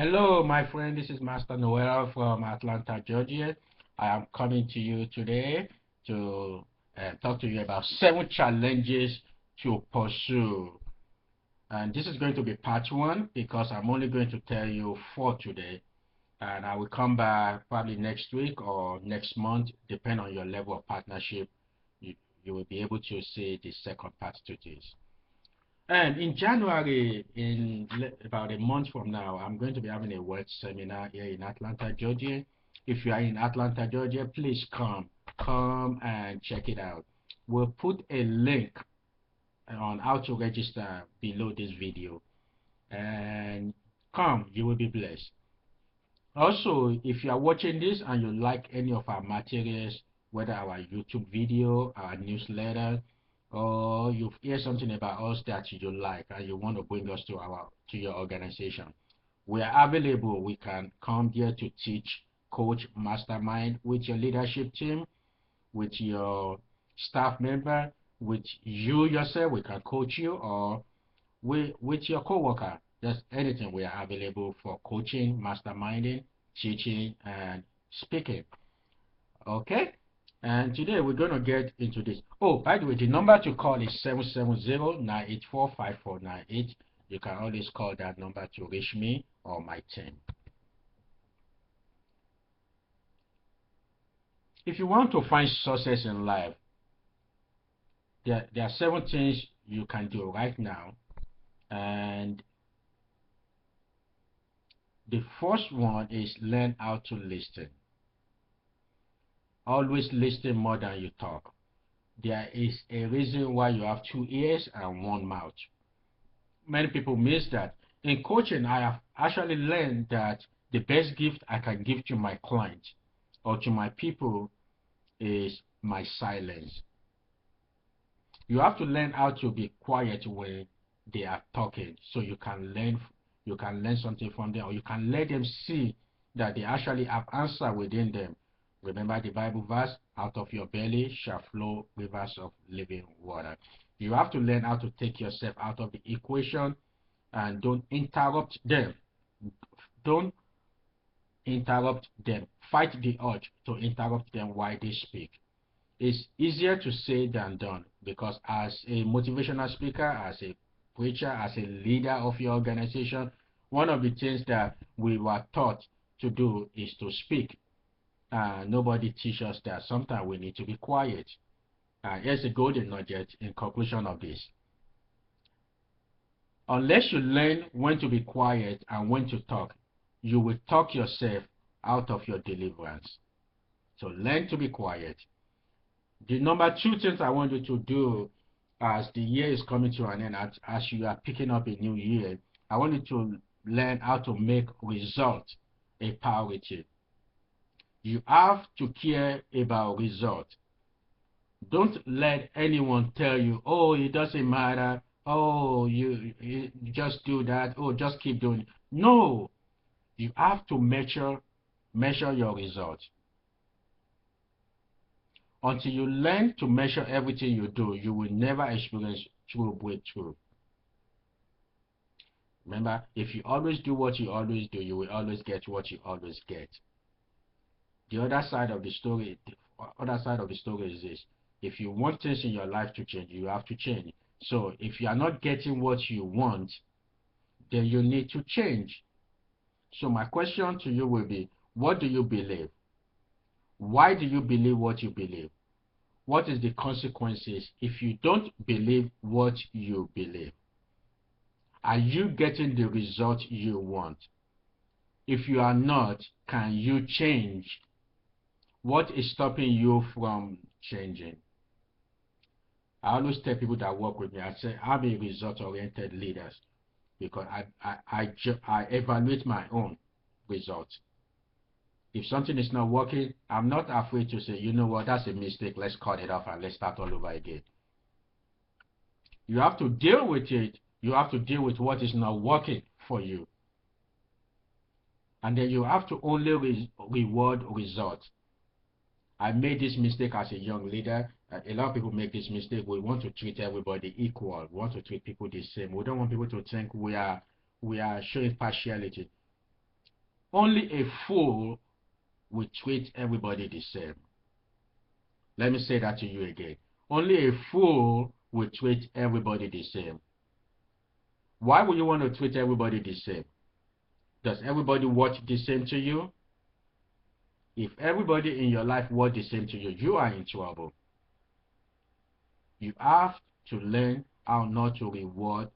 Hello, my friend. This is Master Noel from Atlanta, Georgia. I am coming to you today to talk to you about 7 challenges to pursue. And this is going to be part 1 because I'm only going to tell you 4 today. And I will come back probably next week or next month, depending on your level of partnership. You will be able to see the second part to this. And in January, in about a month from now, I'm going to be having a word seminar here in Atlanta, Georgia. If you are in Atlanta, Georgia, please come and check it out. We'll put a link on how to register below this video, and come, you will be blessed. Also, if you are watching this and you like any of our materials, whether our YouTube video, our newsletter, or you've heard something about us that you like and you want to bring us to your organization, we are available. We can come here to teach, coach, mastermind with your leadership team, with your staff member, with you yourself. We can coach you, or with your coworker. Just anything. We are available for coaching, masterminding, teaching, and speaking. Okay? And today we're going to get into this. Oh, by the way, the number to call is 770-984-5498. You can always call that number to reach me or my team. If you want to find success in life, there are 7 things you can do right now. And the first one is learn how to listen. Always listen more than you talk. There is a reason why you have 2 ears and 1 mouth. Many people miss that. In coaching, I have actually learned that the best gift I can give to my clients or to my people is my silence. You have to learn how to be quiet when they are talking, so you can learn something from them, or you can let them see that they actually have answer within them. Remember the Bible verse, out of your belly shall flow rivers of living water. You have to learn how to take yourself out of the equation and don't interrupt them. Don't interrupt them. Fight the urge to interrupt them while they speak. It's easier to say than done, because as a motivational speaker, as a preacher, as a leader of your organization, one of the things that we were taught to do is to speak. Nobody teaches us that sometimes we need to be quiet. Here's a golden nugget in conclusion of this. Unless you learn when to be quiet and when to talk, you will talk yourself out of your deliverance. So learn to be quiet. The number 2 things I want you to do as the year is coming to an end, as you are picking up a new year, I want you to learn how to make results a priority. You have to care about results. Don't let anyone tell you, oh, it doesn't matter. Oh, you just do that. Oh, just keep doing it. No, you have to measure your results. Until you learn to measure everything you do, you will never experience true breakthrough. Remember, if you always do what you always do, you will always get what you always get. The other side of the story is this: if you want things in your life to change, you have to change. So if you are not getting what you want, then you need to change. So my question to you will be, what do you believe? Why do you believe what you believe? What is the consequences if you don't believe what you believe? Are you getting the result you want? If you are not, can you change? What is stopping you from changing? I always tell people that work with me, I say, I'm a result-oriented leader, because I evaluate my own results. If something is not working, I'm not afraid to say, you know what, that's a mistake, let's cut it off and let's start all over again. You have to deal with it. You have to deal with what is not working for you. And then you have to only reward results. I made this mistake as a young leader. A lot of people make this mistake. We want to treat everybody equal. We want to treat people the same. We don't want people to think we are showing partiality. Only a fool will treat everybody the same. Let me say that to you again. Only a fool will treat everybody the same. Why would you want to treat everybody the same? Does everybody watch the same to you? If everybody in your life watch the same to you, you are in trouble. You have to learn how not to reward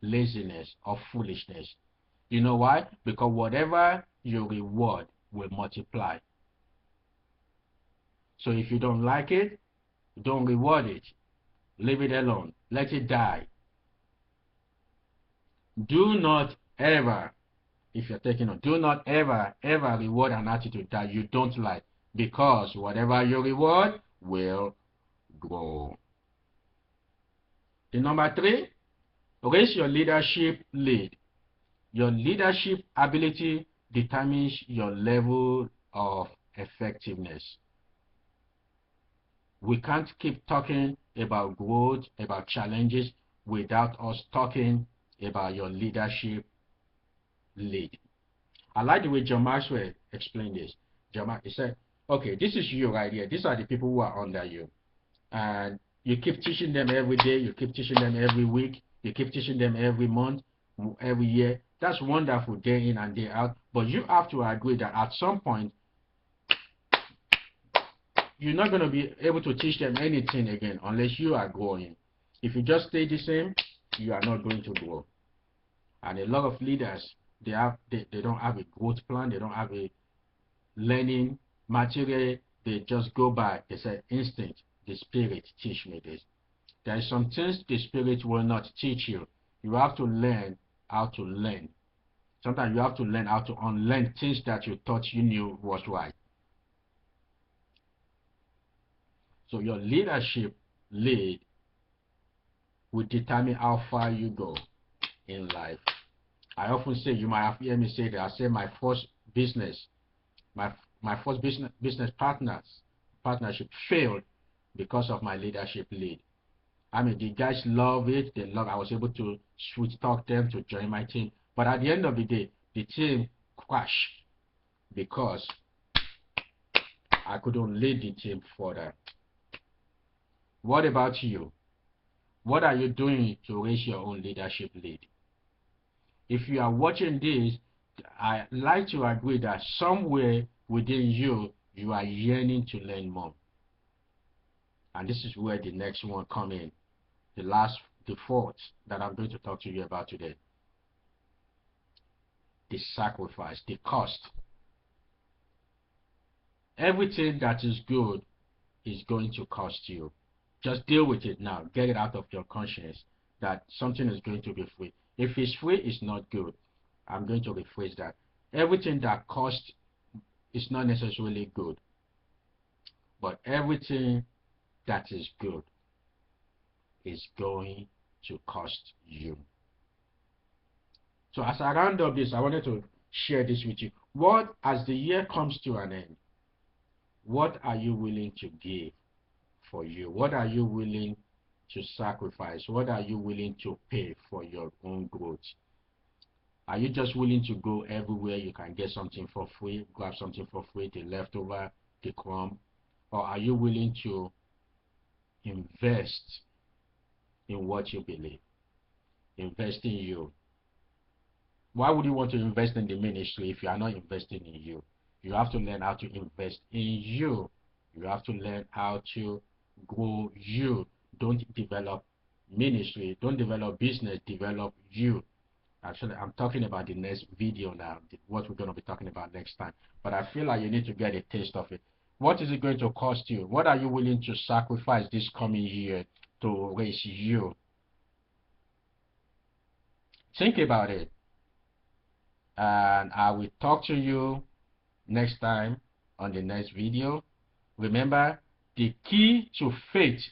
laziness or foolishness. You know why? Because whatever you reward will multiply. So if you don't like it, don't reward it. Leave it alone. Let it die. Do not ever, if you're taking on, do not ever reward an attitude that you don't like, because whatever you reward will grow. The number 3, raise your leadership lead. Your leadership ability determines your level of effectiveness. We can't keep talking about growth, about challenges, without us talking about your leadership lead. I like the way John Maxwell explained this. He said, okay, this is you right here. These are the people who are under you. And you keep teaching them every day. You keep teaching them every week. You keep teaching them every month, every year. That's wonderful, day in and day out. But you have to agree that at some point, you're not going to be able to teach them anything again unless you are growing. If you just stay the same, you are not going to grow. And a lot of leaders, they don't have a growth plan. They don't have a learning material. They just go by, they say, instinct. The Spirit teach me this. There are some things the Spirit will not teach you. You have to learn how to learn. Sometimes you have to learn how to unlearn things that you thought you knew was right. So your leadership lead will determine how far you go in life. I often say, you might have heard me say that, I say my first business, my first business partnership failed because of my leadership lead. I mean, the guys love it. They love. I was able to sweet talk them to join my team. But at the end of the day, the team crashed because I couldn't lead the team further. What about you? What are you doing to raise your own leadership lead? If you are watching this, I like to agree that somewhere within you, you are yearning to learn more. And this is where the next one comes in. The fourth that I'm going to talk to you about today. The sacrifice, the cost. Everything that is good is going to cost you. Just deal with it now. Get it out of your conscience that something is going to be free. If it's free, it's not good. I'm going to rephrase that. Everything that costs is not necessarily good. But everything that is good is going to cost you. So as I round up this, I wanted to share this with you. What, as the year comes to an end, what are you willing to give for you? What are you willing to sacrifice? What are you willing to pay for your own growth? Are you just willing to go everywhere you can get something for free, grab something for free, the leftover, the crumb? Or are you willing to invest in what you believe? Invest in you. Why would you want to invest in the ministry if you are not investing in you? You have to learn how to invest in you. You have to learn how to grow you. Don't develop ministry. Don't develop business. Develop you. Actually, I'm talking about the next video now, what we're going to be talking about next time. But I feel like you need to get a taste of it. What is it going to cost you? What are you willing to sacrifice this coming year to raise you? Think about it. And I will talk to you next time on the next video. Remember, the key to faith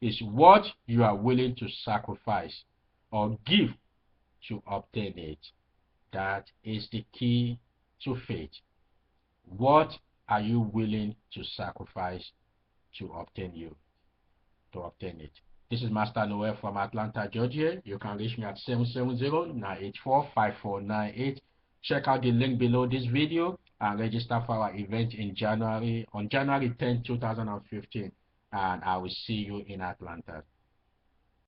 is what you are willing to sacrifice or give to obtain it. That is the key to faith. What are you willing to sacrifice to obtain it? This is Master Noel from Atlanta, Georgia. You can reach me at 770-984-5498. check out the link below this video and register for our event in January, on January 10, 2015. And I will see you in Atlanta.